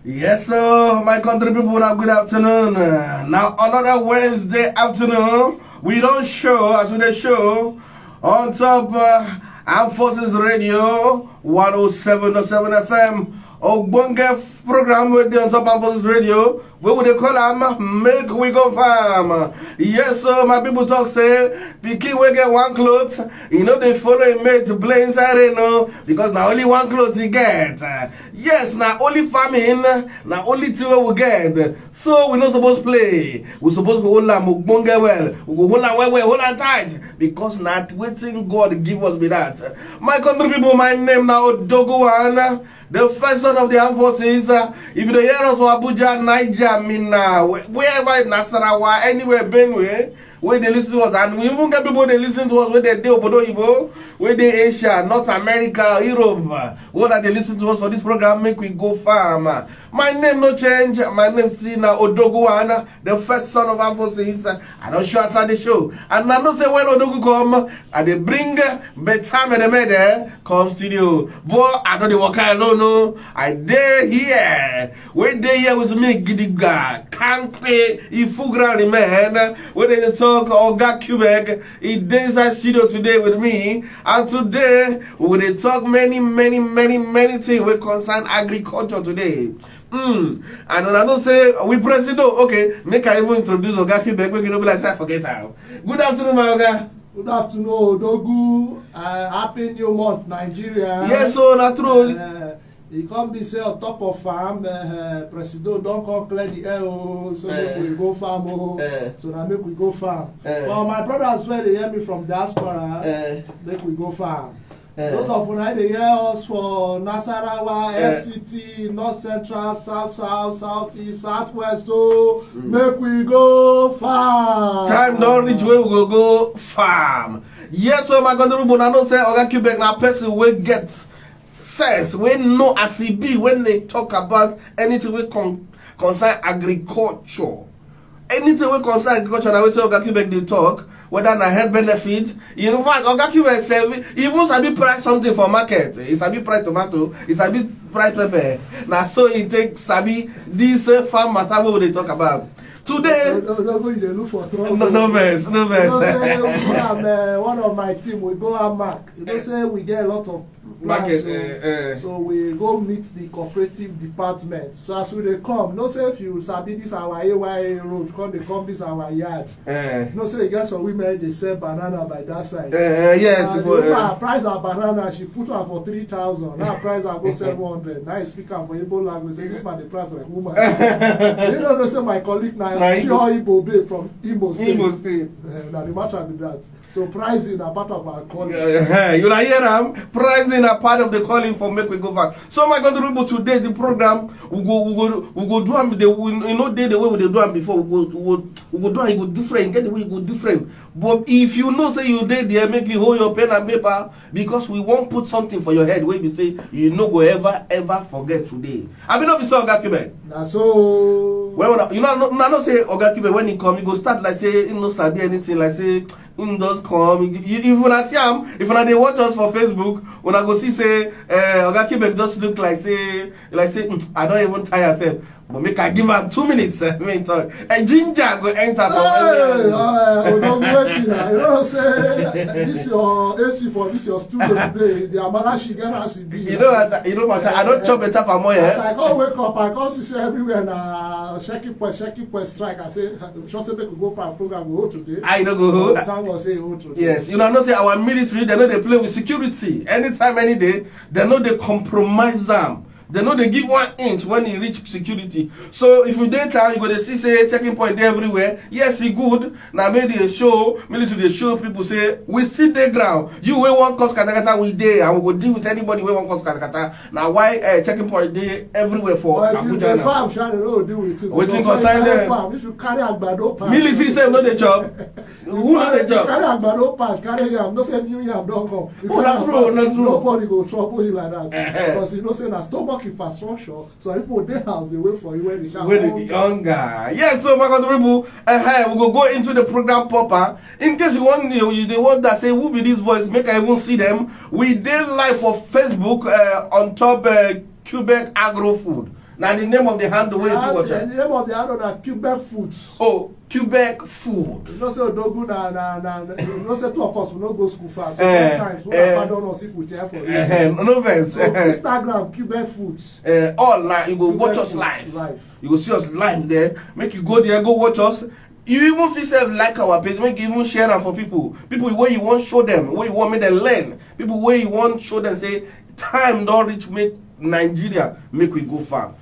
Yes, sir, my country people, now good afternoon. Now, another Wednesday afternoon, we don't show, as we don't show, on top Armed Forces Radio, 107.7 FM, Ogbonge program with the on top Armed Forces Radio, where would they call them? Make we go farm. Yes, sir, my people talk say, pikin we get one clothes, you know they follow a mate to play inside it, no, because now only one clothes he get. Yes, now only farming, now only two we get. So we not supposed to play. We supposed to hold am Ogbonge well. We go hold am well, hold am tight, because not waiting God give us be that. My country people, my name now Dogowan, the first son of the armed forces. If you hear us for Abuja, Niger, Minna, wherever in Nasarawa, anywhere, Benue, where they listen to us, and we even get people they listen to us where they do Obodo Ibo, where they Asia, North America, Europe, where they listen to us for this program, make we go farm. My name no change, my name is Sina Odoguana, the first son of armed forces. I don't show outside the show, and I don't say when Odogu come, and they bring bedtime and the mede come studio. But I don't the work alone, no. I day here, where they here with me, Gidiga, can't pay if full ground man, where they talk. Oga Quebec in inside studio today with me, and today we will talk many things we concern agriculture today. And when I don't say we president, okay, make I even introduce Oga Quebec. We can be like I forget how. Good afternoon, my Oga. Good afternoon, Dogu. Happy New Month, Nigeria. Yes, so that's true. He can't be say on top of farm, President don't come clear the air, so make we go farm, so now make we go farm. But my brothers where they hear me from diaspora, make we go farm. Those of you they hear us for Nasarawa, FCT, North Central, South, Southeast, Southwest, make we go farm. Time don't reach where we will go farm. Yes, so my country people, I don't say Oga Quebec now person will get sense when no as it be when they talk about anything we concern agriculture. Anything we concern agriculture, now we tell Oga Quebec they talk, whether na health benefit. In fact, Oga Quebec say even sabi price something for market. He sabi price tomato, he sabi price pepper. Now so he take sabi this farm matter what they talk about. Today, no verse. You know, say, one of my team we go and mark. You know, say we get a lot of plans, so we go meet the cooperative department. So as we come, no say if you sabi this our AYA road, come they come this our yard. No say you get some women they sell banana by that side. Yes. The woman price her banana, she put her for 3,000. Now price her go 700. Now I speak her for Igbo language. Say this man the price like woman. You know, say my colleague now. Pure Igbo Bay from Imo State. Now the matter be that. So pricing a part of our calling. You know hear them pricing a part of the calling for make we go back. So my country people today the program we go do them the you know the way we do them before we go do it go different get the way it go different. But if you know say you did there make you hold your pen and paper because we won't put something for your head where you say you no go ever forget today. I mean not be so Oga Quebec. Na so well, you know, not say Oga Quebec when he come, he go start like say he no sabi anything, like say he does come. If you na see him, if you they watch us for Facebook, when I go see say Oga Quebec just look like say I don't even tire myself. But make I give her 2 minutes. Talk. A ginger go enter from don't wait. You know say this your AC for this your studio today. The amount she get as it be. You know matter. I don't chop better for more. As I can't wake up, I can't see everywhere na shaky point strike. I say just say make we go for program go today. I don't go. Thank God say go today. Yes, you know not say our military they know they play with security. Anytime, any day, they know they compromise them. They know they give 1 inch when you reach security. So if you data, you go to see say checking point everywhere. Yes, it's good. Now maybe they show military they show people say we see the ground. You will want cause katakata we there and we will deal with anybody we want cause katakata. Now why checking point there everywhere for Abuja now? Farm shall no deal with it. Waiting for silent. If you carry agbado pass. Military say no the job. Who know the job? Carry agbado pass, carry yam. No say new yam don't come. If not true. Nobody go trouble you like that. Because you know say na stomach infrastructure, so people they house they wait for you when they younger. Yes, so my country people, we go into the program proper. In case you want the one that say who be this voice, make I even see them. We did live for Facebook on top Quebec Agro Food. Now the name of the handle where you watch. The name of the handle na Quebec Foods. Oh, Quebec Food. You know say Odogu na you know say two of us we no go school fast. So sometimes we pardon us if we tell for you. No verse. So Instagram Quebec Foods. All live. You go watch us live. You go see us live there. Make you go there, go watch us. You even feel self like our page, make you even share them for people. People where you want show them, where you want make them learn. People where you want show them say time don't reach make Nigeria make we go farm.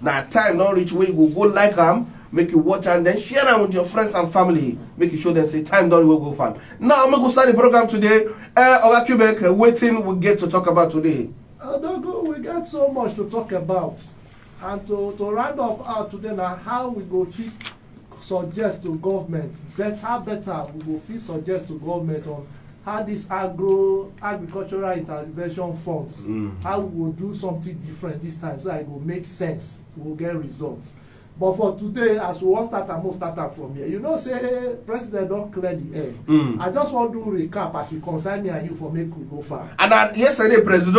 Now time don't reach where you go like them, make you watch and then share them with your friends and family. Make you show them say time don't go farm. Now I'm gonna start the program today. Oga Quebec, waiting we get to talk about today. We got so much to talk about, and to round up out today now how we go fit suggest to government better we will fit suggest to government on how this agricultural intervention funds how we will do something different this time so that it will make sense, we will get results. But for today, as we want start, I'm going to start from here. You know, say President don't clear the air. I just want to do recap as he concern me and you for make we go far. And yesterday, President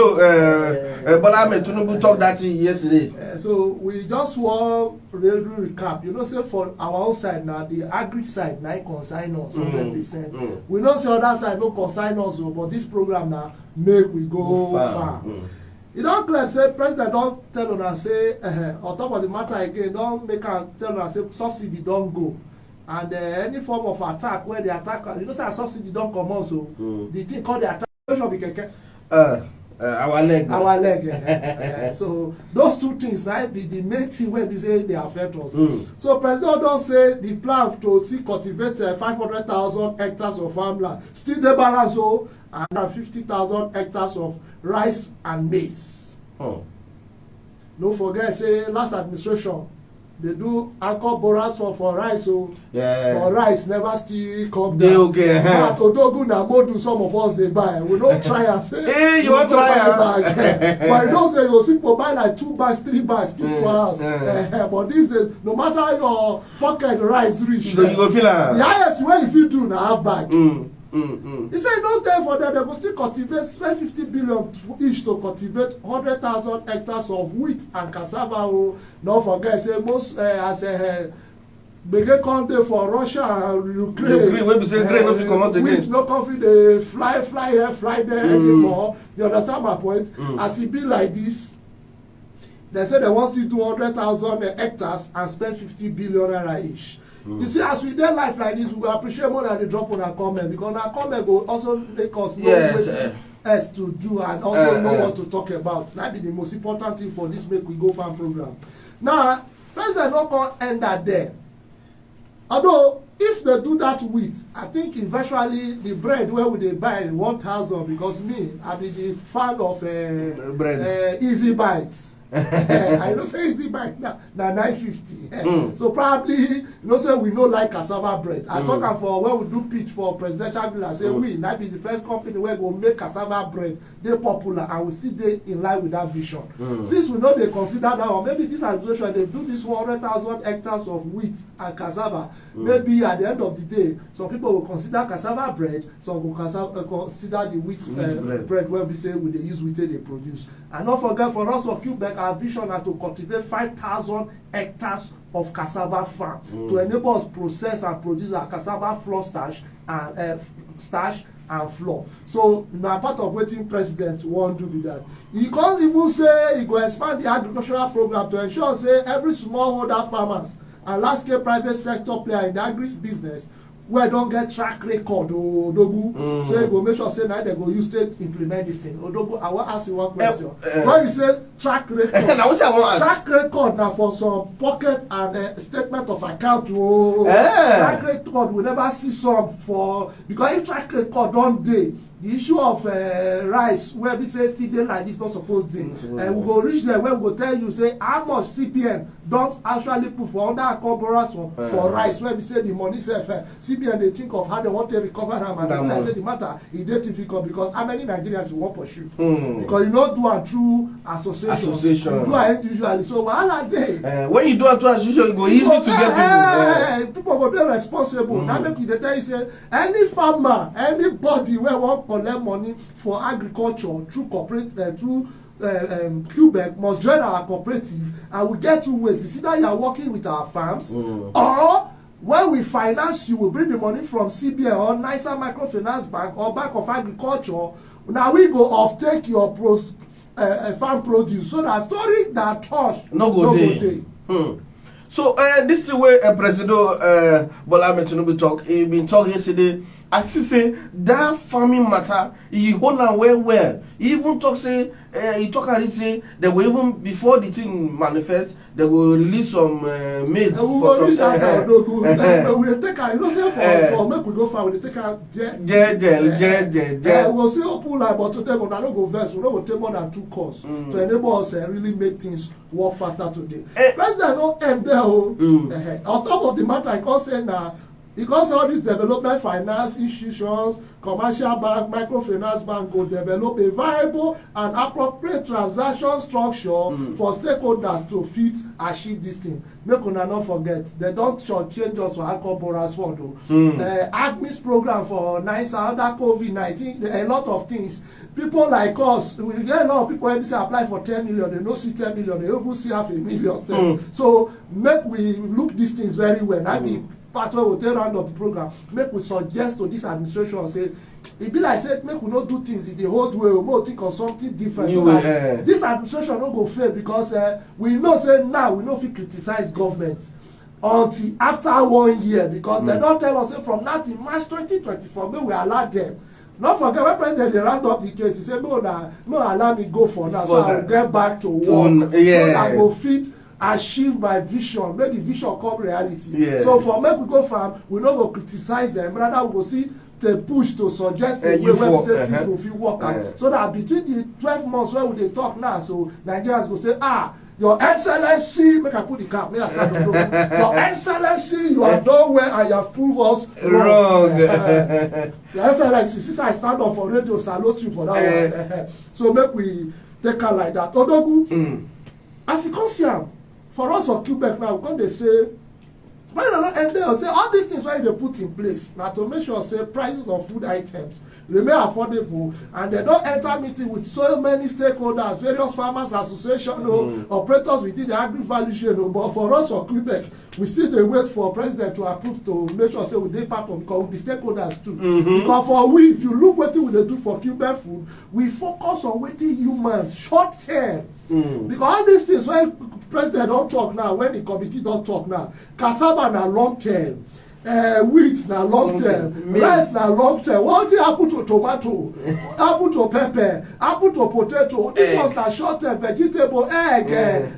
Bola Ahmed Tinubu talked that yesterday. So we just want really recap. You know, say for our own side now, the agri side now consign us 100%. We know say other side no consign us, but this program now make we go far. You don't claim say president don't tell una say on top of the matter again don't make am tell una say subsidy don't go and any form of attack where the attack you know say subsidy don't come also the thing called the attack should be keke. Our leg. So those two things na be the main thing wey be say dey affect us. So president don say the plan to see cultivate 500,000 hectares of farmland still dey balance o and 50,000 hectares of rice and maize. No forget say last administration they do anchor borers for rice o but rice never still come down. But Odogu na Modu some of us dey buy, we no try am say hey you wan try am but you know say you go see people buy like 2 bags 3 bags keep for house. But these days no matter your pocket rice reach you go feel am. The highest wey you fit do na half bag. He say no time for them, they go still cultivate, spend 50 billion each to cultivate 100,000 hectares of wheat and cassava. Don't forget, say most as a gbege come dey for Russia and Ukraine. Wey be say grain no fit comot again. Wheat no come fit dey fly here, fly there anymore. You understand my point? As e be like this, they say they want to do 100,000 hectares and spend 50 billion naira each. You see, as we dey life like this, we go appreciate more than the drop on our comment because our comment go also make us know wetin else to do and also know what to talk about. That be the most important thing for this make we go farm program. Now, president no come end that there. Although if they do that wheat, I think eventually the bread where we dey buy 1,000 because me, I be the fan of bread. Easy Bites. I know say easy bite now na 950. So probably you know say we no like cassava bread. I talk am for when we do pitch for presidential villa say we na be the first company wey go make cassava bread dey popular and we still dey in line with that vision. Since we no dey consider that one, maybe this administration dey do this 100,000 hectares of wheat and cassava. Maybe at the end of the day, some people will consider cassava bread, some go consider the wheat bread wey we say we dey use wheat dey produce. And not forget for us for Quebec, our vision is to cultivate 5,000 hectares of cassava farm to enable us process and produce our cassava flour starch and flour. So na part of wetin president wan do be that. He can't even say he go expand the agricultural program to ensure say every smallholder farmers and large-scale private sector player in the agri business wey don get track record Odogu. So you go make sure say na dem go use to implement this thing. Odogu, I wan ask you one question. When you say track record, na wetin I wan ask. Track record na for some pocket and statement of account. Track record we never see some for because if track record don dey, the issue of rice wey be say still dey like this not suppose dey. And we go reach there when we go tell you say how much CPN don actually put for under account borers for rice wey be say the money sef CBN dey think of how they want to recover am and I say the matter e dey difficult because how many Nigerians you wan pursue? Because you no do am through association. You do am individually, so wahala dey. When you do am through association, e go easy to get people. People go dey responsible. Na make you dey tell you say any farmer, anybody wey wan collect money for agriculture through corporate through Quebec must join our cooperative, and we get 2 ways. It's either you are working with our farms, or when we finance you, we bring the money from CBN or nicer microfinance bank or Bank of Agriculture. Now we go off take your farm produce, so that storing that touch no go day. So this is the way President Bola Ahmed Tinubu talk. He been talking yesterday. As he say that farming matter, he hold on well. He even talk say he talk and he say they will even before the thing manifest, they will release some maize. We will take out. You know, say for make we go farm, we take out. We will say open line, but today we not go verse. We will take more than 2 courses to enable us really make things work faster today. President no end there. On top of the matter, I can say now. Because all these development finance institutions, commercial bank, microfinance bank go develop a viable and appropriate transaction structure for stakeholders to fit achieve this thing. Make una not forget, they don't change us for alcohol borrowers fund. AGMIS program for NICE under COVID-19, a lot of things. People like us, we get a lot of people when say apply for 10 million, they don't see 10 million, they even see half a million. So make we look these things very well. I mean, part where we take round of the program, make we suggest to this administration say, it be like say make we not do things in the old way, we will think of something different. So that this administration don't go fail, because we know say now we know if we criticize government until after 1 year, because they don't tell us say from now till March 2024 may we allow them. Not forget when president they round up the case, he said no allow me go for now, so I will get back to work. So that go fit achieve my vision, make the vision come reality. So for make we go farm, we not go criticize them, rather we go see the push to suggest a way where we say things will fit work out. So that between the 12 months where we dey talk now, so Nigerians go say, Your Excellency, make I put the cap, make I start the road. Your Excellency, you have done well and you have proved us wrong. Your Excellency, since I stand up for radio, salute you for that one. So make we take her like that. Odogu, as you can see, for us for Quebec now, when they say, why not end there? Say all these things why they put in place now to make sure say prices of food items remain affordable, and they don't enter meeting with so many stakeholders, various farmers association, operators within the agri value chain. But for us for Quebec, we still dey wait for president to approve to make sure say we dey part of, because we be stakeholders too. Because for we, if you look wetin we dey do for Quebec food, we focus on wetin humans short term. Because all these things when president don't talk now, when the committee don't talk now, cassava na long term, wheat na long term, rice na long term. What thing happen to tomato, happen to pepper, happen to potato? This one's na short term, vegetable, egg,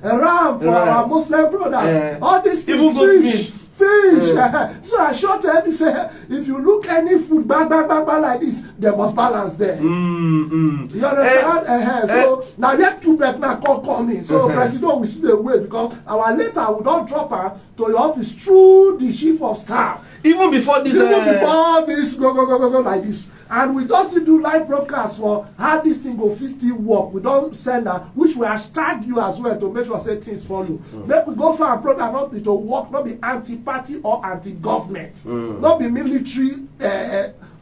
ram for our Muslim brothers. All these things, fish. So I short term say if you look any food bang like this, they must balance there. You understand? So now that Quebec now come in. So president we see the way, because our letter we don't drop her to your office through the chief of staff. Even before this go like this. And we just do live broadcast for how this thing go fit still work. We don't send her, which we hashtag you as well to make sure say things follow. Make we go for a program not be to work, not be anti-party or anti-government, not be military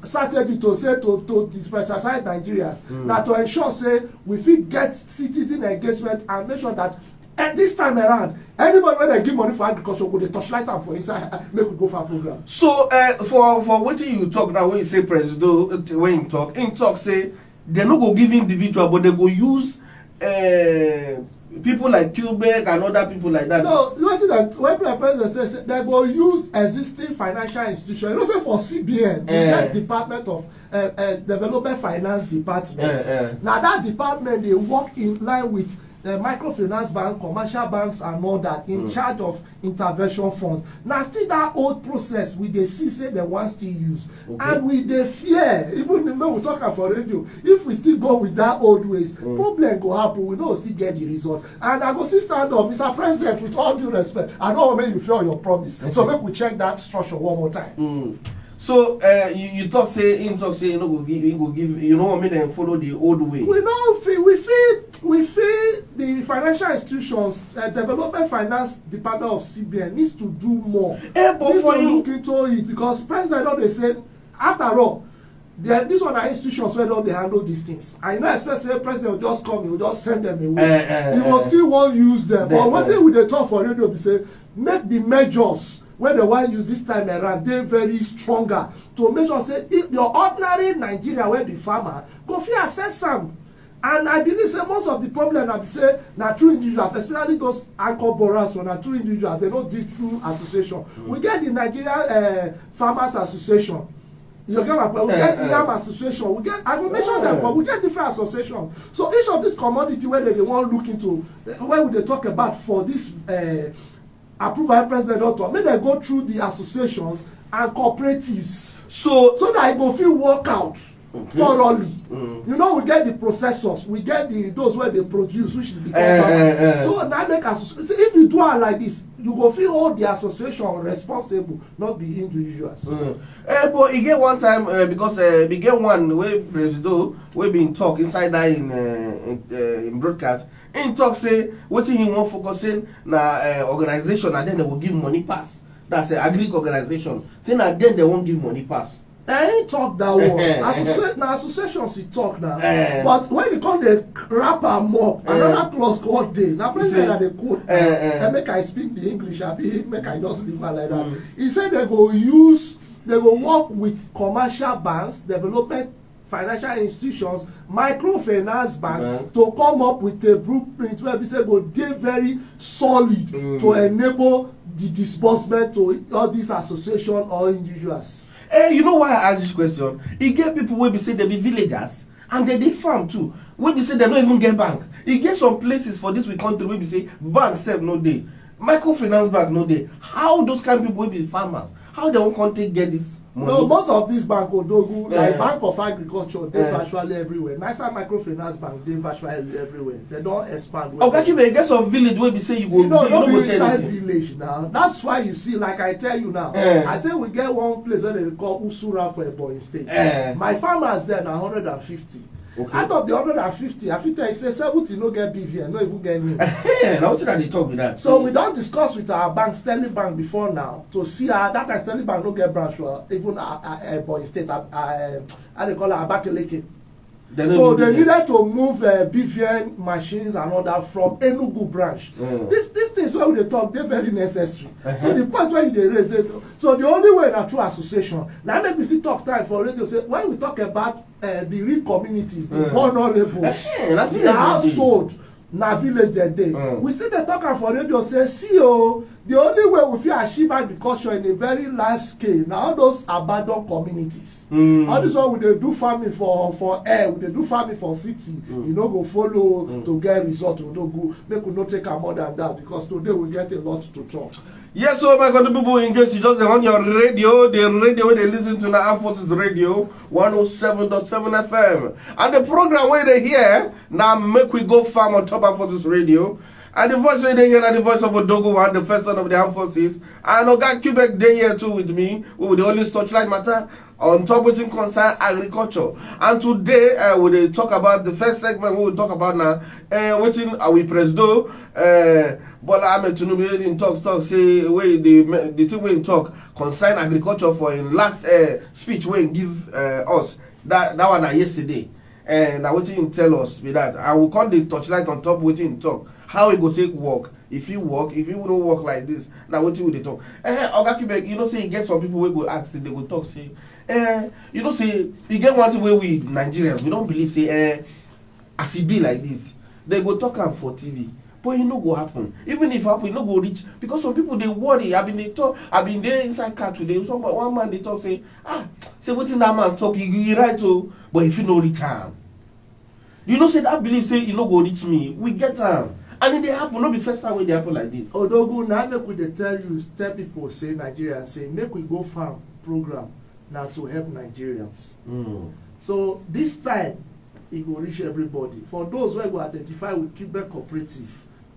strategy to say to disenfranchise Nigerians. Now to ensure say we fit get citizen engagement and make sure that at this time around, anybody when they give money for agriculture, go they touchlight them for inside, make we go for a program. So for what you talk now, when you say president, when you talk say they no go give individual, but they go use people like Quebec and other people like that. No, you know that when president says they go use existing financial institutions. You know, say for CBN, the Department of Development Finance Department. Now that department they work in line with the microfinance bank, commercial banks and all that in charge of intervention funds. Now still that old process we dey see say they want still use. And we dey fear, even when we talk for radio, if we still go with that old ways, problem go happen, we don't still get the result. And I go still stand up, Mr. President, with all due respect, I don't want to make you fail your promise. So make we check that structure one more time. So you talk say you know go give you know want me them follow the old way. We know we feel the financial institutions, development finance department of CBN needs to do more. But for you look into it, because president don't they say after all This one are institutions where they handle these things. I know especially the president will just come, he will just send them away. He will still won't use them. But what thing with the talk for radio be say, make the measures where they want use this time around, they very stronger to make sure say if your ordinary Nigeria where be farmer, go fit assess some. And I believe say most of the problem I say na true individuals, especially those anchor borrowers for na true individuals, they don't do through association. We get the Nigerian Farmers Association. You get my point. We get Yam Association. We get. I will mention them for. We get different associations. So each of these commodity where they want look into, where would they talk about for this approval president author? May they go through the associations and cooperatives. So that it go feel work out thoroughly. You know, we get the processors, we get those where they produce, which is the customer. So now make association. If you do it like this, you go feel all the association responsible, not the individuals. But you get one time because we get one way Presido we been talk inside that in broadcast. In talk say what he want focusing na organization and then they will give money pass. That's an agri organization. Say now then they won't give money pass. I ain't talk that one. Associations he talk now. But when you come the wrap am up, another clause called day. Now president that they quote and make I speak the English, make I just leave her like that. He said they go work with commercial banks, development financial institutions, microfinance bank to come up with a blueprint where we say go dey very solid to enable the disbursement to all these associations or individuals. You know why I ask this question? He get people where we say they be villagers and they farm too. Where we say they don't even get bank. He get some places for this we country where we say bank sef no dey, microfinance bank no dey. How those kind of people will be farmers? How they won't country get this money? No, most of these bank Odogu, like Bank of Agriculture, they virtually everywhere. Nicer microfinance bank, they virtually everywhere. They don't expand. Okay, you get some village where we say you go. You know, don't be inside village now. That's why you see, like I tell you now, I say we get one place where they call Usura for Ebonyi State. My farmers there are 150. Okay. Out of the 150, I think I say 70 no get BVN, no even get me. Now what they talk with that? So we don't discuss with our bank, Sterling Bank, before now to see how that time Sterling Bank no get branch for even Ebonyi State. How they call it Abakaliki. So they needed to move BVN machines and all that from Enugu branch. These things where they talk, they're very necessary. So the point where they raise, so the only way na through association. Now make me see talk time for radio. Say when we talk about the real communities, the vulnerable, the household, na village day. We see the talker for radio say, see the only way we fit achieve agriculture in a very large scale na all those abandoned communities. All this one we dey do farming for air, we dey do farming for city. You no go follow to get result. We no go make we no take am more than that because today we get a lot to talk. Yes, so my country people, in case you just on your radio, the radio where they listen to the Armed Forces Radio 107.7 FM. And the program where they hear, now make we go farm on top of Forces Radio. And the voice where they hear, and the voice of Odogo, and the first son of the Armed Forces. And Oga Quebec, they here too with me. We will only touchlight matter on top of things concern agriculture. And today, we will talk about the first segment we will talk about now. Waiting, we Presido. But I'm to talk say way the thing we talk concern agriculture for in last speech we give us that one yesterday, and I waiting tell us with that. I will call the touchlight on top waiting talk how it go take work. If you work, if you don't work like this, now what will they talk? Oga Quebec, you know say you get some people who go ask, they go talk say, you know say you get one thing where we Nigerians we don't believe say as it be like this, they go talk am for TV. But it no go happen. Even if happen, it no go reach because some people they worry. I've been there inside car today. One man they talk say, say what in that man talk, he right to, but if you no reach him, you know say that belief say you no go reach me. We get him, and it they happen. Not be first time when they happen like this. Odogu now make we dey tell people say Nigerians say make we go farm program now to help Nigerians. So this time it will reach everybody. For those who go identify with Quebec cooperative,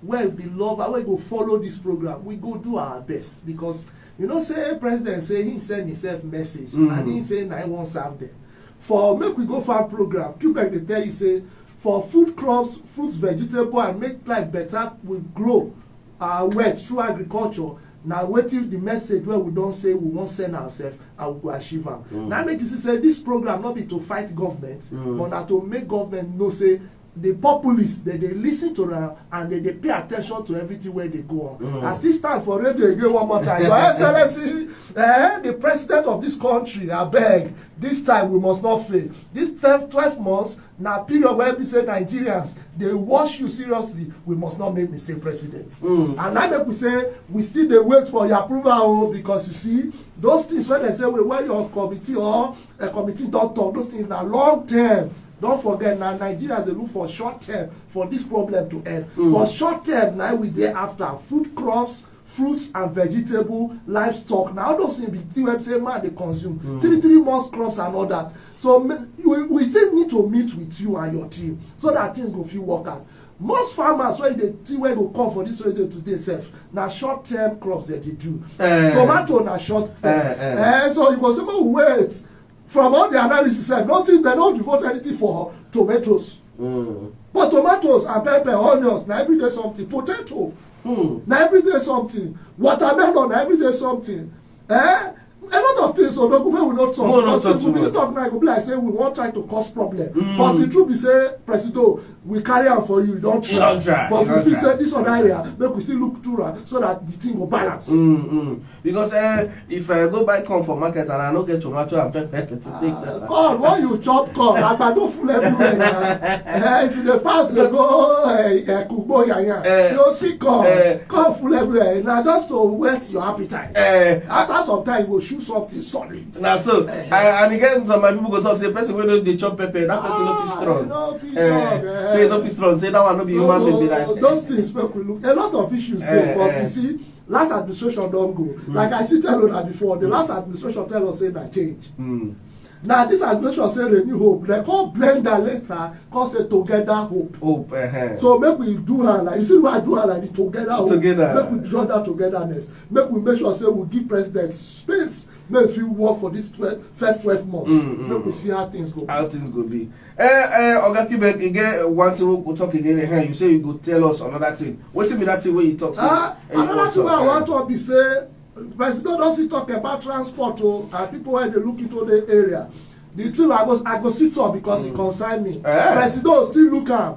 where we love and we go follow this program, we go do our best because you know say president say he send himself message and he say I won't serve them. For make we go farm program, Quebec they tell you say for food crops, fruits, vegetable and make life better, we grow our wealth through agriculture. Now waiting the message where we don't say we won't send ourselves and we go achieve them. Now make you see say this program not be to fight government, but now to make government know say the populists they listen to them and they pay attention to everything where they go on. As this time for radio again one more time. Your Excellency, the president of this country, I beg, this time we must not fail. This 12 months now period where we say Nigerians they watch you seriously. We must not make mistake, president. And now make we say we still they wait for your approval because you see those things when they say well, when your committee or a committee don't talk, those things are long term. Don't forget now Nigerians they look for short term for this problem to end. For short term now we there after food crops, fruits and vegetable, livestock. Now those things be say man they consume 3 months crops and all that. So we still need to meet with you and your team so that things go feel work out. Most farmers when they see where go come for this radio today self now short term crops that they do. Tomato na short term. So you go say wait. From all the analysis, nothing they don't devote anything for tomatoes. But tomatoes and pepper, onions, now every day something. Potato, now every day something. Watermelon, now every day something. A lot of things, so we will not talk. Because if we talk now, it will be like say we won't try to cause problem. But the truth be say, Presido, we carry on for you, don't try. But if we say this one area, make we still look through it so that the thing will balance. Because if I go buy corn for market and I don't get tomato and pepper to take that. Corn, when you chop corn, I don't full everywhere. If you pass, they go Kubo Yanya. You see corn full everywhere. Now just to whet your appetite. After some time, you will shoot something solid. Now so, and again, some my people go talk say person when they chop pepper, that person no fit strong. No fit strong. Say no fit strong. Say that one no be human being like. Those things make we look. A lot of issues there, but you see, last administration don't go. Like I see tell you before, the last administration tell us say that change. Now this administration say renew hope. They call blend that later, call say together hope. So make we do her like you see why I do her like the together hope. Make we draw that togetherness. Make we make sure say we give president space. Make if you work for this first 12 months. Make we see how things go. How things go be. Oga Quebec, again want to talk again here. You say you go tell us another thing. What's be that thing where you talk? Another thing I want to be say. President doesn't talk about transport and people when they look into the area. The thing I go still talk because it concern me. President still look at.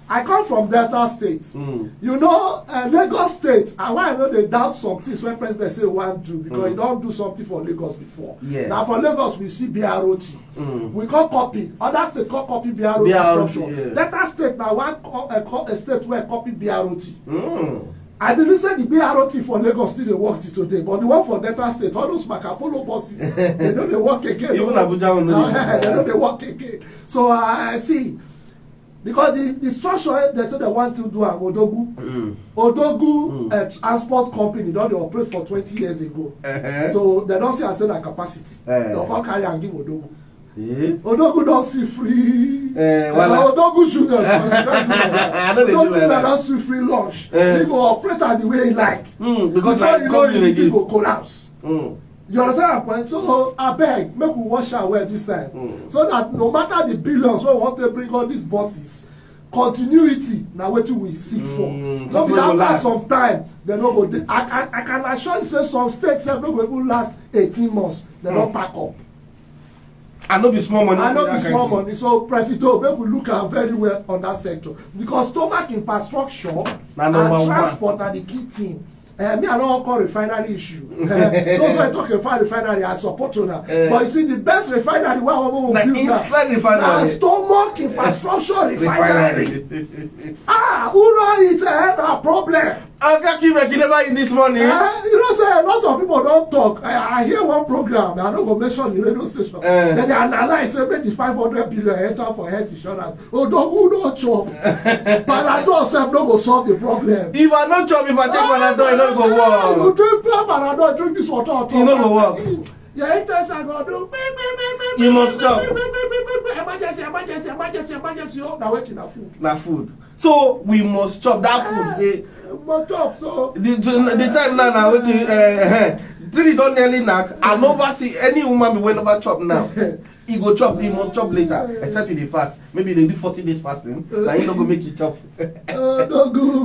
I come from Delta State. You know, Lagos State, and why I know they doubt some things when President say want to because he don't do something for Lagos before. Now for Lagos we see BROT. We can't copy. Other states can't copy BROT structure. Delta State now one state where copy BROT. I believe say the BRT for Lagos still they work till today, but the one for Delta State, all those Macapolo buses, they know they work again. Even Abuja they know they work again. So I see, because the structure they say they want to do at Odogu transport company, they operate for 20 years ago. So they don't see as a capacity. They can't carry and give Odogu. Odogu don't see free. Odogu shouldn't. Odogu don't see free lunch. He go operate the way he like. Because like you know he go collapse. You understand that point? So I beg, make we wash our way this time. So that no matter the billions we want to bring all these buses, continuity now what we seek for. So after some time, they no go. I can assure you say some states have no go even last 18 months. They don't pack up. And not be small money. And not be small money. So, President, we look at very well on that sector. Because stomach infrastructure and transport are the key thing. Me, I don't call refinery issue. Those who are talking about refinery, I support you now. But you see, the best refinery, where we will build inside refinery. Stomach infrastructure refinery. Who know it's a problem? Oga Quebec, you never eat this money. You know, say a lot of people don't talk. I hear one program, I don't go mention the radio station. Then they analyze, say, maybe 500 billion enter for health insurance. Oh, don't chop. Panadol self no go solve the problem. If I don't chop, if I take Panadol, it no go work. You drink Panadol, drink this water. It no go work. Your interest are going to do. You must stop. Emergency. Now wait in food. Na food. So we must chop that food. Say. But up, so the time now waiting. Till don't nearly knack. I never see any woman be when over chop now. He go chop, he must chop later, except in the fast. Maybe they do 40 days fasting, like he don't go make it chop. Don't go,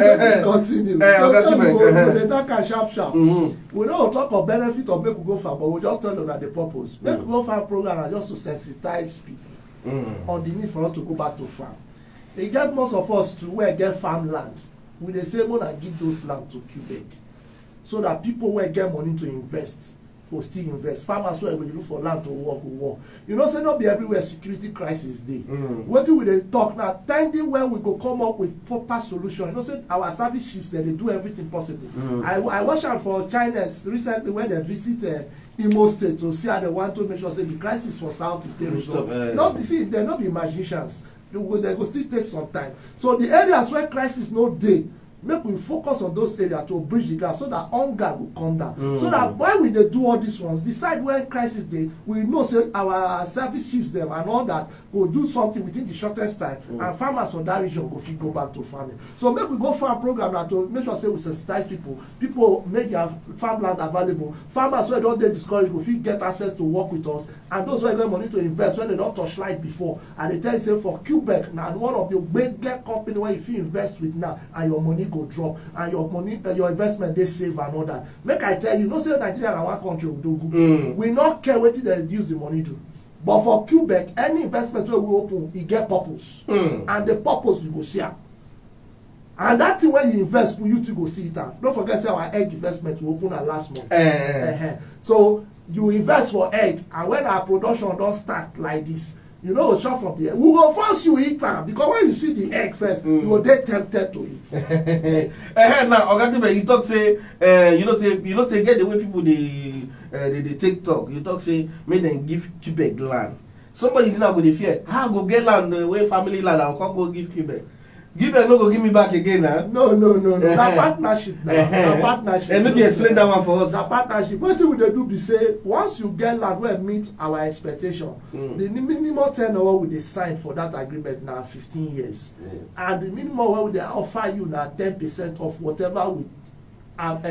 continue. So they knock a sharp. We don't talk of benefit of make we go farm, but we just tell them that the purpose. Make we go farm program are just to sensitize people on the need for us to go back to farm. They get most of us to where get farmland. We dey say more and give those land to Quebec, so that people will get money to invest. Go still invest. Farmers where we look for land to work will work. You know, say not be everywhere security crisis dey. What do we dey talk now? Thinking where we go come up with proper solution. You know, say our service chiefs they do everything possible. I watch out for Chinese recently when they visit Imo State to see how they want to make sure say the crisis for South is still resolved. Not be see they not be magicians. They go still take some time. So the areas where crisis no dey, make we focus on those areas to bridge the gap so that hunger will come down. So that when we dey do all these ones, decide when crisis dey, we know say our service chiefs them and all that go do something within the shortest time, and farmers from that region go fit go back to farming. So make we go farm program now to make sure say we sensitize people make their farmland available. Farmers wey don dey discouraged go fit get access to work with us, and those wey get money to invest when they don torchlight before. And they tell you say for Quebec na one of the big company wey you fit invest with now, and your money go drop, and your money your investment dey save and all that. Make I tell you, no say Nigeria na one country we do good. We no care wetin dem use the money do. But for Quebec, any investment wey we open, e get purpose. And the purpose you go see am. And that thing when you invest, you too go see it am. Don't forget say our egg investment we open last month. So you invest for egg, and when our production don start like this, you know, shop from there. We will force you eat am, because when you see the egg first, you will get tempted to eat. Now, Oga, you talk say, you know say get the way people they take talk. You talk say make them give Quebec land. Somebody is not going to fear. How go get land where family land? I can't go give Quebec. Quebec no go give me back again now. No. That partnership now. That partnership. And make you explain that one for us. That partnership. What we dey do be say once you get land where meet our expectation, the minimum tenure we dey sign for that agreement now 15 years, and the minimum where we dey offer you now 10% of whatever we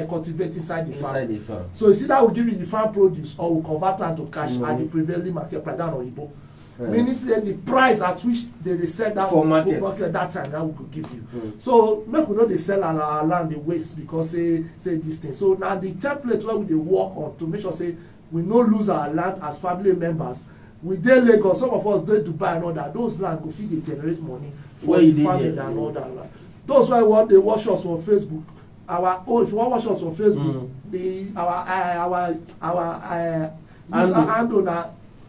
cultivate inside the farm. So you see that we give you the farm produce, or we convert land to cash at the prevailing market price down on Igbo. Meaning say the price at which they sell that for market that time that we could give you. So make we know they sell our land the waste because say this thing. So now the template where we dey work on to make sure say we no lose our land as family members. We dey Lagos, some of us dey Dubai and all that. Those land go fit dey generate money for the family and all that. Those why want they watch us on Facebook. If you want watch us on Facebook, our handle na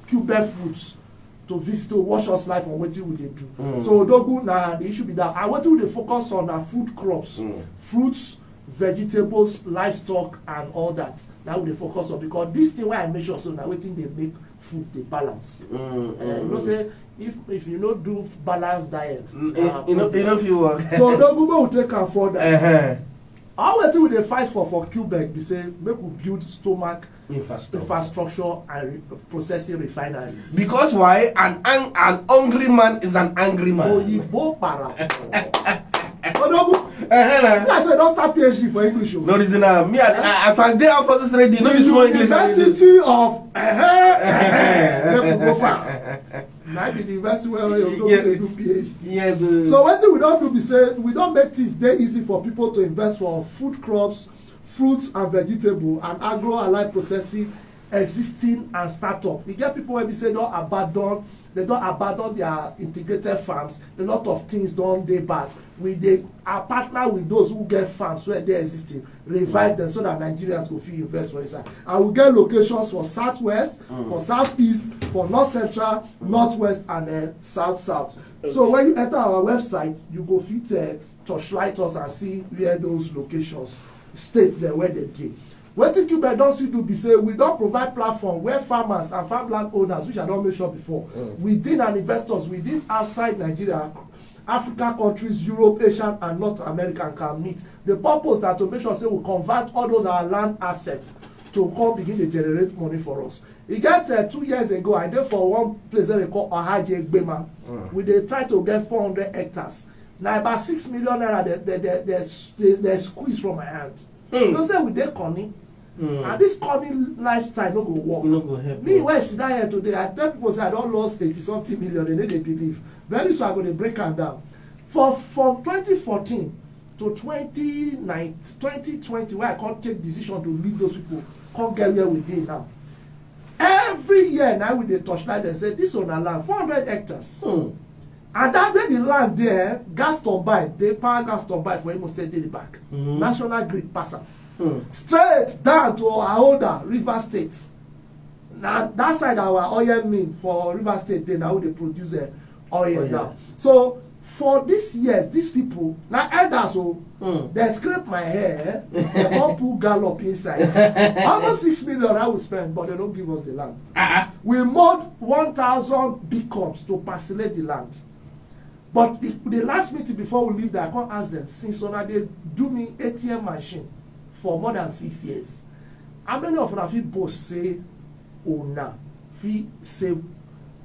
Quebec Foods. To visit to watch us live on wetin we dey do. So Odogu na the issue be that. And wetin we dey focus on na food crops, fruits, vegetables, livestock, and all that. That we dey focus on, because this thing wey I mention so na wetin dey make food dey balance. You know say if you no do balanced diet, you know if you work. So Odogu wey we take am further. All wetin we dey fight for Quebec be say make we build stomach infrastructure and processing refineries. Because why? An hungry man is an angry man. Oyibo para. Odogu. I say don't start PhD for English. No reason. Me as I dey out for this radio, no be small English. University of make we go far. Might be the university where you go do PhD. Yes. So what we don't do be say we don't make things very easy for people to invest for food crops, fruits and vegetable, and agro-allied processing existing and startup. You get people where we say they don't abandon their integrated farms. A lot of things don't dey bad. We are partner with those who get farms where they existing, revive them so that Nigerians go fit invest for inside. And we get locations for southwest, for southeast, for north central, northwest, and south. So when you enter our website, you go fit torchlight us and see where those locations states there where they dey. Wetin Quebec don see do be say we don provide platform where farmers and farmland owners, which I don mention before, within and investors within outside Nigeria, African countries, Europe, Asia, and North America can meet. The purpose na to make sure say we convert all those our land assets to come begin to generate money for us. E get 2 years ago, I dey for one place wey they call Ohaje Egbema. We dey try to get 400 hectares. Na about 6 million naira they squeeze from my hand. You know say we dey conning. And this cunning lifestyle no go work. No go help. Me when I sit down here today, I tell people say I don lost 80-something million, they no dey believe. Very soon I go dey break am down. From 2014 to 2020, where I can't take decision to leave those people, can't get where we dey now. Every year now we dey touchlight and say this on a land 400 hectares. And that day the land there, gas turbine, they power gas turbine for Imo State daily back. National grid passer. Straight down to Ahoda, River State. Now that side our oil mill for River State, they now they produce oil now. So for this years, these people, now elders, they scrape my hair, they all put gallop inside. Almost 6 million I will spend, but they don't give us the land. We mowed 1,000 beacons to parcellate the land. But the last meeting before we leave there, I can't ask them, since they do me ATM machine for more than 6 years, how many of them fit both say, oh nah, fit save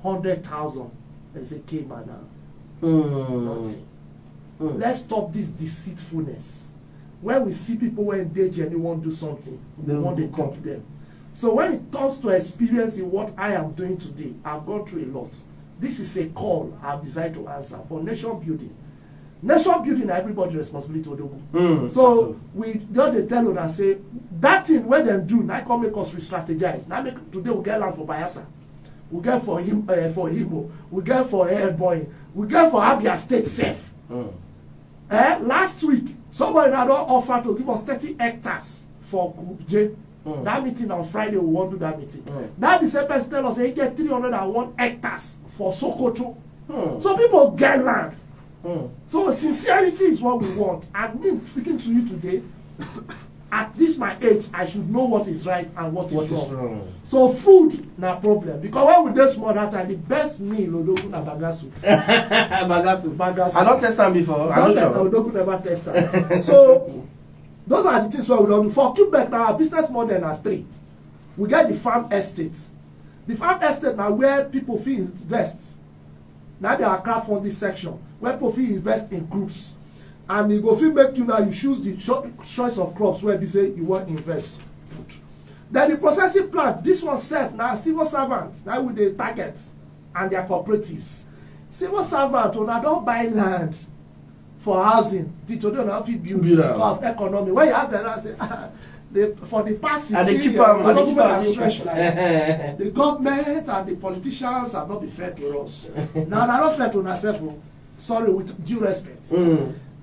100,000? They say, man now. Nothing. Let's stop this deceitfulness. When we see people when they genuinely want to do something, we want to copy them. So when it comes to experiencing what I am doing today, I've gone through a lot. This is a call I've decided to answer for nation building. Nation building, everybody's responsibility to do. So we just they tell us and say that thing when them do, now come make us re-strategize. Now make today we get land for Bayelsa, we get for him for Imo, we get for Airboy, we get for Abia State safe. Last week, somebody now don't offer to give us 30 hectares for Group J. That meeting on Friday, we won't do that meeting. Now the same person tell us he get 301 hectares for Sokoto. So people get land. So sincerity is what we want. And me speaking to you today, at this my age, I should know what is right and what is wrong. So food na problem. Because when we dey small that time, the best meal Odogu na bagasu. Bagasu. I don't test them before. I'm not sure. Odogu never test them. So those are the things we don't do. For Quebec now, our business model are 3. We get the farm estates. The farm estate now where people fit invest. Now they are crowdfunding section where people fit invest in groups. And you go fit make you now you choose the choice of crops where you say you want to invest. Then the processing plant, this one self now civil servants now with the targets and their cooperatives. Civil servants una don't buy land for housing. Today now fit build because of economy. When you ask them, I say for the past 16 years, the government and the politicians have not been fair to us. Now they're not fair to ourselves. Sorry, with due respect.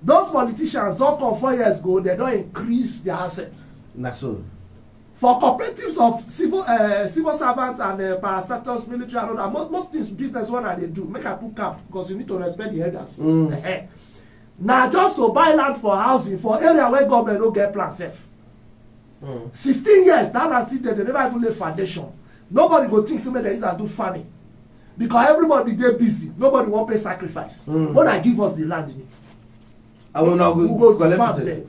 Those politicians don't come 4 years ago, they don't increase their assets. That's so. For cooperatives of civil servants and parastatals, military and all that, most things business one they do, make a put cap because you need to respect the elders. Now just to buy land for housing for area where government don't get plan safe. 16 years, that land still there, they never even lay foundation. Nobody go think somebody there is and do farming. Because everybody they busy, nobody won't pay sacrifice. When I give us the land, I will not go farm there.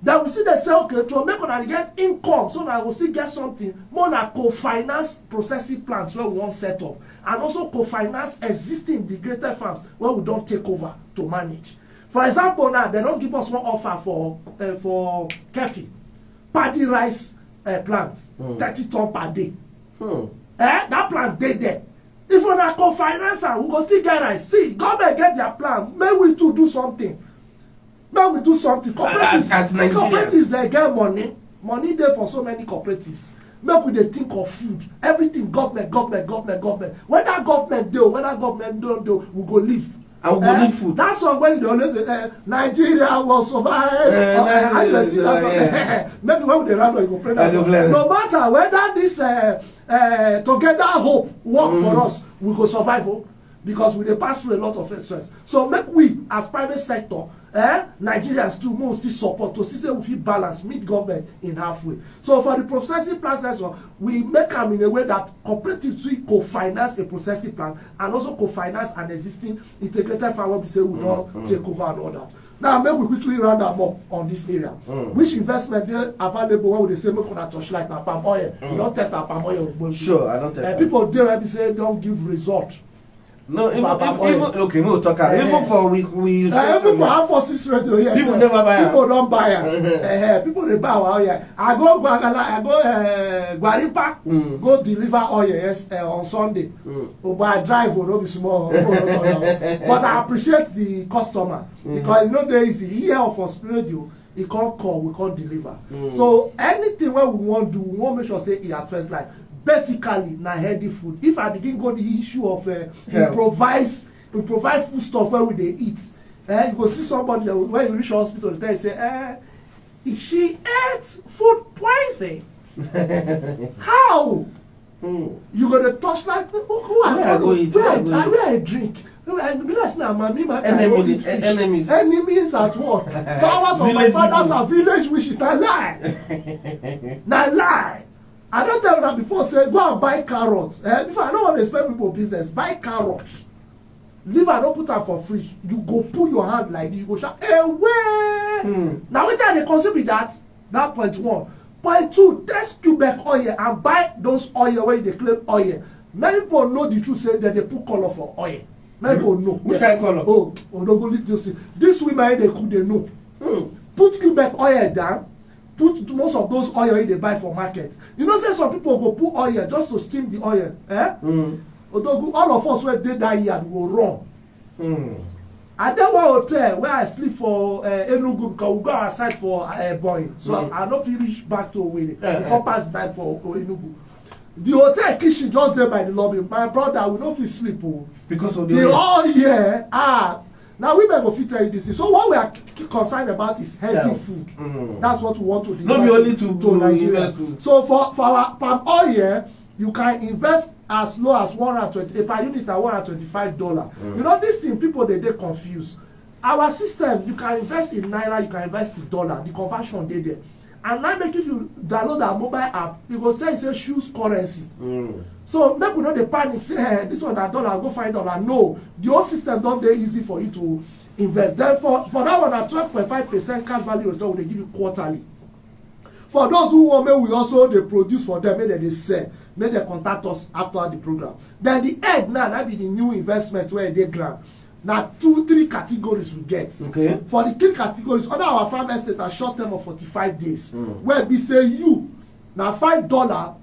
Then we see they say, okay, to make una get income, so that we still get something. More than co-finance processing plants where we want set up, and also co-finance existing integrated farms where we don't take over to manage. For example, now they don't give us one offer for Kefi, paddy rice plants, 30 ton per day. That plant dey there. If we na co-finance, we go still get rice. See, government get their plan. May we too do something. May we do something. Cooperatives they get money. Money there for so many cooperatives. Make we dey think of food. Everything government. Whether government do, whether government don't do, we go live. I will go live food. That's one when you always Nigeria will survive. I see that song. Maybe when they run, you go play that song. No matter whether this together hope work for us, we go survive. Because we dey pass through a lot of stress. So make we as private sector, Nigerians too most still support to see say we fit balance meet government in halfway. So for the processing process, we make them in a way that cooperatives will co-finance a processing plant and also co-finance an existing integrated farm where we say we don't take over and all that. Now make we quickly round them up on this area. Which investment they available when they say make una touch like na palm oil. We don't test our palm oil. Sure, I don't test. People there we say don't give result. No, even okay, we'll talk. Even for we even for our forces radio here. People never buy. People don't buy. People they buy oil. I go Guaripa, go deliver oil on Sunday. But I drive will not be small. But I appreciate the customer because you know there is here for radio. He can't call, we can't deliver. So anything where we want to do, we want to make sure say it at first like basically na healthy food. If I begin go the issue of we provide food stuff where we they eat. You go see somebody that when you reach hospital, they say, she ate food poison. How? You gonna touch like who are where I drink? Enemies at work. Fathers of my fathers are village which is not lie. Not lie. I don't tell them before say go and buy carrots. Before I don't want to expect people business, buy carrots. Leave and don't put them for free. You go pull your hand like this, you go shout away. Now which are they consume with that? That point one. Point two, test Quebec oil and buy those oil where they claim oil. Many people know the truth say that they put color for oil. Many people know. Which kind of color? Oh, don't go leave this thing. This women they cook, they know. Put Quebec oil down. Put most of those oil they buy for market. You know, say some people go put oil just to steam the oil. All of us where they die here go wrong. I then one hotel where I sleep for Enugu because we go outside for boy. So I don't feel reach back to Owerri. We come pass the night for Enugu. The hotel kitchen just there by the lobby. My brother will not feel sleep because of the oil. Now women will fit tell you this. So what we are concerned about is healthy food. That's what we want to do. Not only to Nigeria. So for our palm oil, you can invest as low as $120 per unit at $125. You know this thing, people they confused. Our system, you can invest in naira, you can invest in dollar. The conversion they there. And now make if you download our mobile app, it will tell you say choose currency. So make we know the panic, say hey, this one that dollar, go find dollar. No, the whole system don't very easy for you to invest. Therefore, for that one at 12.5% cash value return, they give you quarterly. For those who want, we also they produce for them, make they sell, make they contact us after the program. Then the egg now that be the new investment where they grant. Now 2-3 categories we get. Okay. For the 3 categories, under our farm estate are short term of 45 days. Where we say you now $5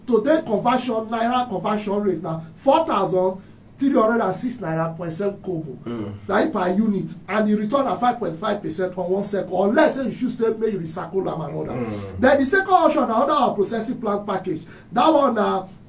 today conversion naira conversion rate now 4,306 naira 0.7 kobo. That per unit, and the return at 5.5% on 1 second. Unless you choose to make you recycle them another. Then the second option, under our processing plant package, that one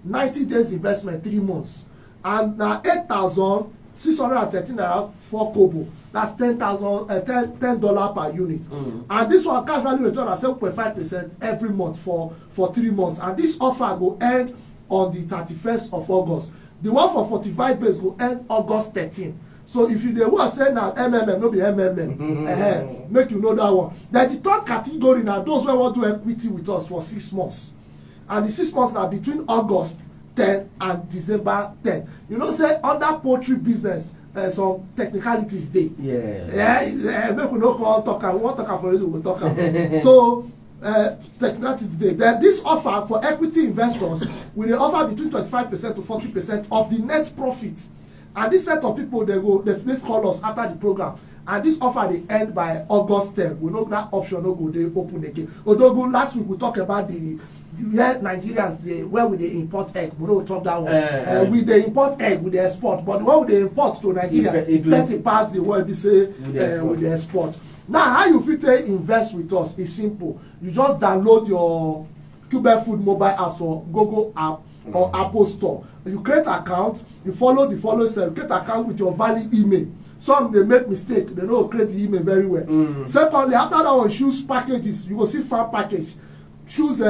90 days investment 3 months, and now 8,613 naira 4 kobo. That's $10 per unit. And this one cash value return at 7.5% every month for 3 months. And this offer will end on the 31st of August. The one for 45 days will end August 13. So if you want to say now MMM, no be MMM. Make you know that one. Then the third category now those who want to do equity with us for 6 months. And the 6 months now between August 10 and December 10. You know, say under poultry business, some technicalities dey. Make we no call talk. We want talk for you, we talk. So technicalities dey. Then this offer for equity investors will offer between 25% to 40% of the net profit. And this set of people they call us after the program. And this offer they end by August 10. We know that option no go dey open again. Although last week we talk about where Nigerians where we they import egg. We don't talk that one. We they import egg, we they export. But when we they import to Nigeria, let it pass the world. They say we they export. Now how you fit invest with us is simple. You just download your Quebec Food mobile app or Google app or Apple Store. You create account. You follow the following step. Create account with your valid email. Some they make mistake. They don't create the email very well. Secondly, after that one, choose packages. You go see farm package. Choose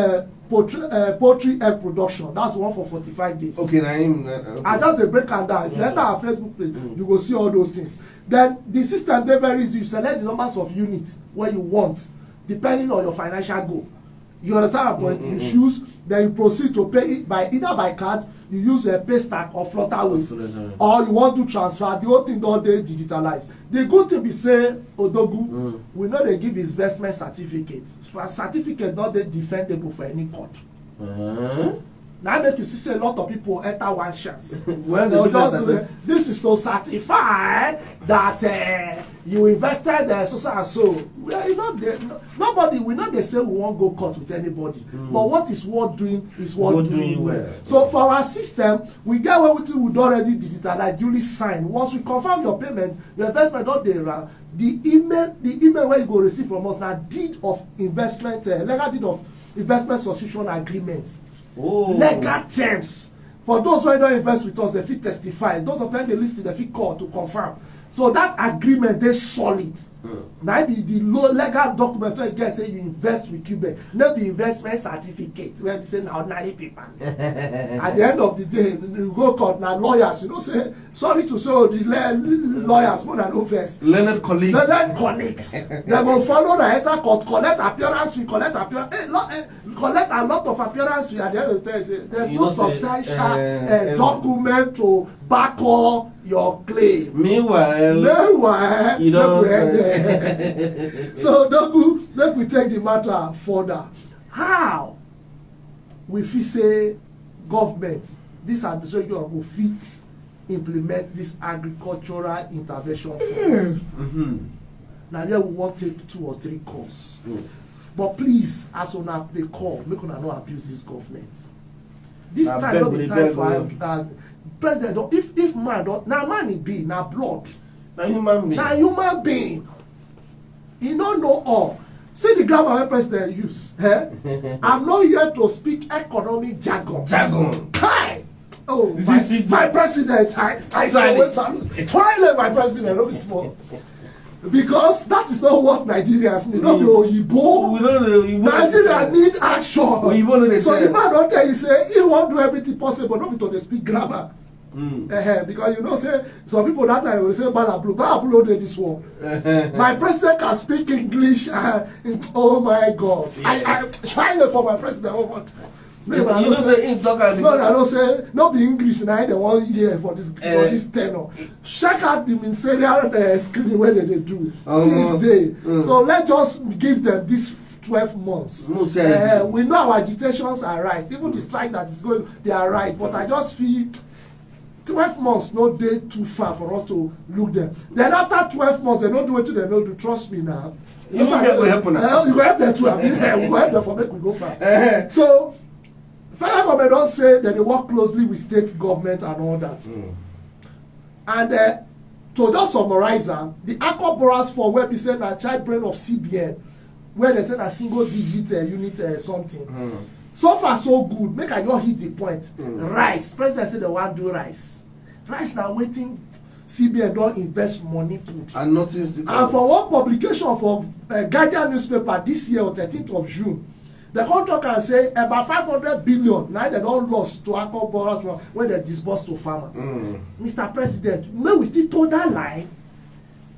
poultry egg production. That's one for 45 days. Okay, okay. I just break am down. If you enter our Facebook page, you go see all those things. Then the system dey very easy. You select the numbers of units where you want, depending on your financial goal. You understand the point? You choose, then you proceed to pay it by either by card, you use a pay stack or flutterways, or you want to transfer. The whole thing don't dey digitalized. The good thing be say Odogu, we know they give investment certificate. Certificate not dey defendable for any court. Now make you see a lot of people enter one chance. Well, this is to certify that you invested so and so. Well, you know, nobody, we not they say we won't go court with anybody. But what is worth doing is worth doing well. So for our system, we get everything we already digitalize, duly signed. Once we confirm your payment, the investment not there. The email where you go receive from us now deed of investment, legal deed of investment subscription agreements. Oh. Legal terms. For those who don't invest with us, they fit testify. Those of them they list they fit call to confirm. So that agreement is solid. Now the legal document where you get say you invest with Quebec, not the investment certificate where we say now ordinary people. At the end of the day, you go court now lawyers, you know, say sorry to say the lawyers more than offense. Learned colleagues. Learned colleagues. They will follow the enter court, collect appearance fee, collect a lot of appearance fee. At the end of the day, there's no substantial document to back up your claim. Meanwhile, you don't. So let me take the matter further. How we fit say government, this administration will fit implement this agricultural intervention funds? Now here we want to take 2 or 3 calls. But please, as una dey call, make una no abuse this government. This time not the time for president. If man don't, now man it be, now blood. Now human being. He don't know all. See the grammar president use. I'm not here to speak economic jargon. Kai! Oh, my president, I always salute. Toilet my president, don't be small. Because that is not what Nigerians need. Not the Oyibo. Nigeria need action. So the man don't tell you say he won't do everything possible, not because they speak grammar. Because you know, say some people that time will say Balablu this one. My president can speak English. Oh my God! I try for my president one more time. I don't say not be English now. They 1 year for this tenor. Check out the ministerial screening where they do this day. So let's just give them this 12 months. We know our agitations are right. Even the strike that is going, they are right. But I just feel 12 months no day too far for us to look them. Then after 12 months, they don't do what they don't do. Trust me now. You go help them. You go help them too. We go help them for make we go far. So federal government don't say that they work closely with state government and all that. And to just summarize them, the Agro-processing fund where we say that child brain of CBN, where they say that single digit unit something. So far so good. Make I just hit the point. Rice. President said they want to do rice. Rice now waiting. CBN don't invest money put. And notice the. And for one publication for Guardian newspaper this year on 13th of June, the contract can say about 500 billion now they don't lost to Agro-processing when they disburse to farmers. Mr. President, may we still toe that line?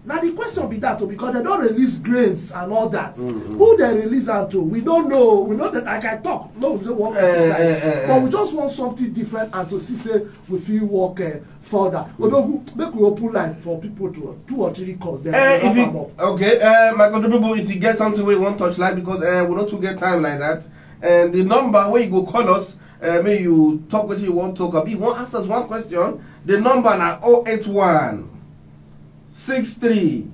Now the question be that because they don't release grains and all that. Who they release them to? We don't know. We know that I can talk. No, we don't want to decide. But we just want something different and to see say we feel work further. Although make we open line for people to 2 or 3 calls. Okay, my country people, if you get something we won't touch like because we don't to get time like that. And the number where you go call us, may you talk what you want to talk about. You want ask us one question. The number now 081 63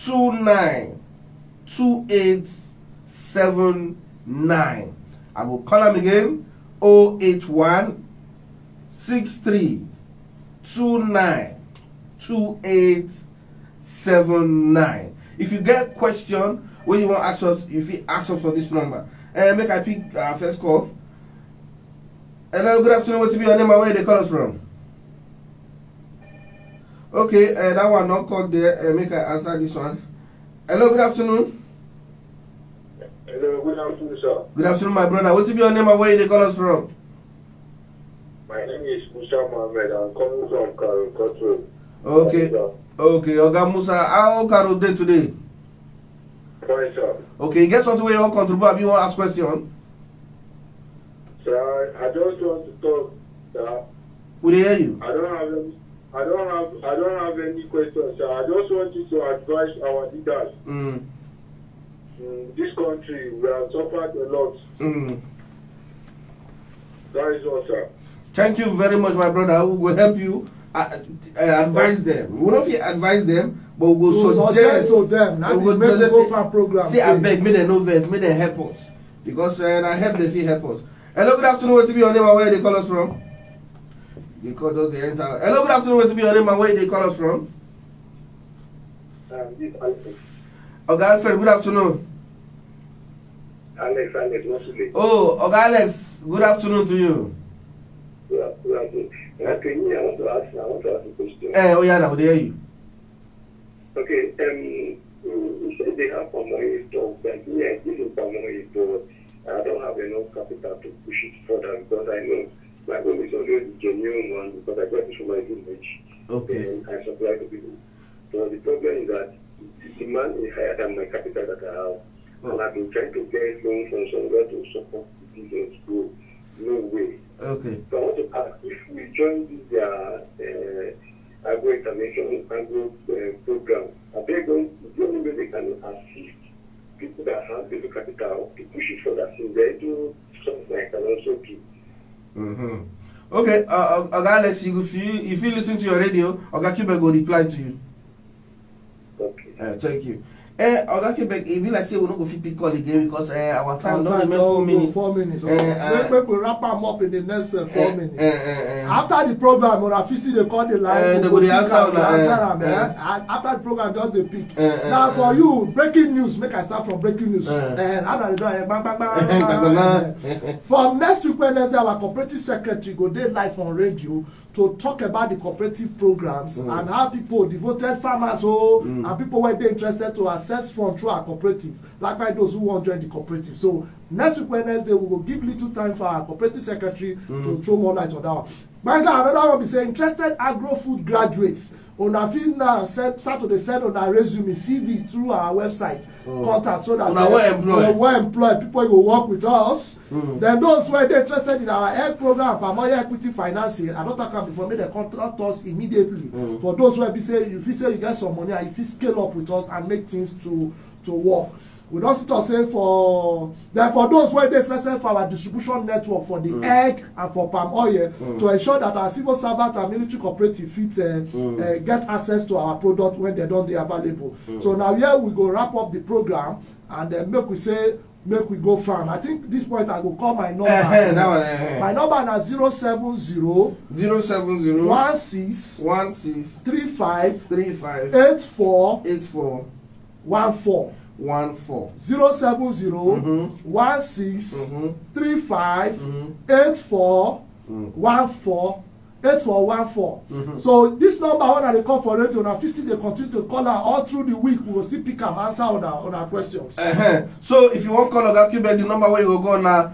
29 2879. I will call them again 081 63 29 2879. If you get question when you want to ask us, if you ask us for this number, make I pick our first call. Hello, good afternoon. What's your name and where they call us from? Okay, that one not called there. Make I answer this one. Hello, good afternoon. Hello, good afternoon, sir. Good afternoon, my brother. What's your name and where they call us from? My name is Musa Mohammed. I'm coming from Karo. Okay. Okay, Oga Musa, how Karo day today? Fine, sir. Okay, get something where you want to contribute. You want to ask question? Sir, I just want to talk, sir. We hear you. I don't have any questions, sir. I just want you to advise our leaders. This country, we have suffered a lot. That is all, sir. Thank you very much, my brother. We will help you advise them. We will not advise them, but we will suggest to them. Now we will go farm program. See, I beg, may they know best, may they help us. Because I help them, they help us. Hello, good afternoon. What to be your name and where they call us from? They call us the enter. Hello, good afternoon. What to be your name and where they call us from? This Alex. Oga Alfred, good afternoon. Alex, not today. Oh, Oga Alex, good afternoon to you. Good afternoon. Okay, I want to ask a question. Oh yeah, now they hear you. Okay, you said they have palm oil stock, but me, I didn't palm oil, but I don't have enough capital to push it further because I know my home is always the genuine one because I get it from my village. Okay. And I supply to people. So the problem is that the demand is higher than my capital that I have. Oh. And I've been trying to get loan from somewhere to support the business grow. No way. Okay. So I want to ask if we join this agro-intervention program, are they going to the only way they can assist people that have little capital to push it further? Since they do something I can also do. Mm-hmm. Okay, Alex, if you listen to your radio, Oga Quebec will reply to you. Okay. Thank you. Oga Quebec, it be like say we no go fit pick call again because our time don't remain 4 minutes. 4 minutes. Okay. We wrap them up in the next 4 minutes. After the program, on a fist they call the line. They go the answer them. After the program, just the pick. Now for you, breaking news. Make I start from breaking news. After the bang. From next week Wednesday, our cooperative secretary go dey live on radio to talk about the cooperative programs and how people, devoted farmers, and people were they interested to access funds through our cooperative, like by those who want to join the cooperative. So next week Wednesday, we will give little time for our cooperative secretary to throw more light on that one. By now, another one be say interested agro-food graduates. Una fit now start to send on our resume CV through our website contact so that we're employed people will work with us. Then those who are interested in our health program, palm oil equity financing, I don't talk about before, make them contact us immediately. For those who are say you feel say you get some money and you feel scale up with us and make things to work. We don't sit and say for those who are interested for our distribution network for the egg and for palm oil to ensure that our civil servant and military cooperative fit get access to our product when they don't be available. So now here we go wrap up the program and then make we go farm. I think this point I go call my number. My number na 070 16 35 84 14. 070 16 35 84 14. So this number when I call for radio, now 50 they continue to call her all through the week. We will still pick and answer on our questions. So if you want to call Oga Quebec, the number where you go now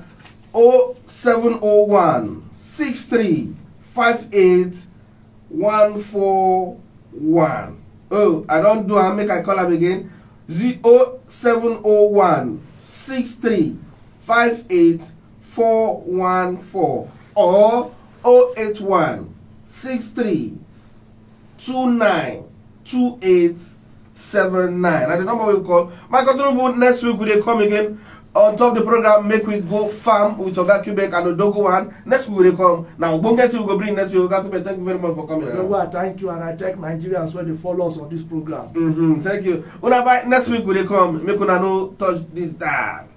0701 63 58 141. Oh, I don't do I make I call him again. 0701 63 58 414 or 081 63 29 28 79. And the number we call. My control next week will come again. On top of the program, make we go farm with Oga Quebec and Odogo one. Next week will come. Now, we go bring next week. Oga Quebec, thank you very much for coming. Well, thank you, and I thank Nigerians when they follow us on this program. Thank you. Next week will come. Make una no touch this down.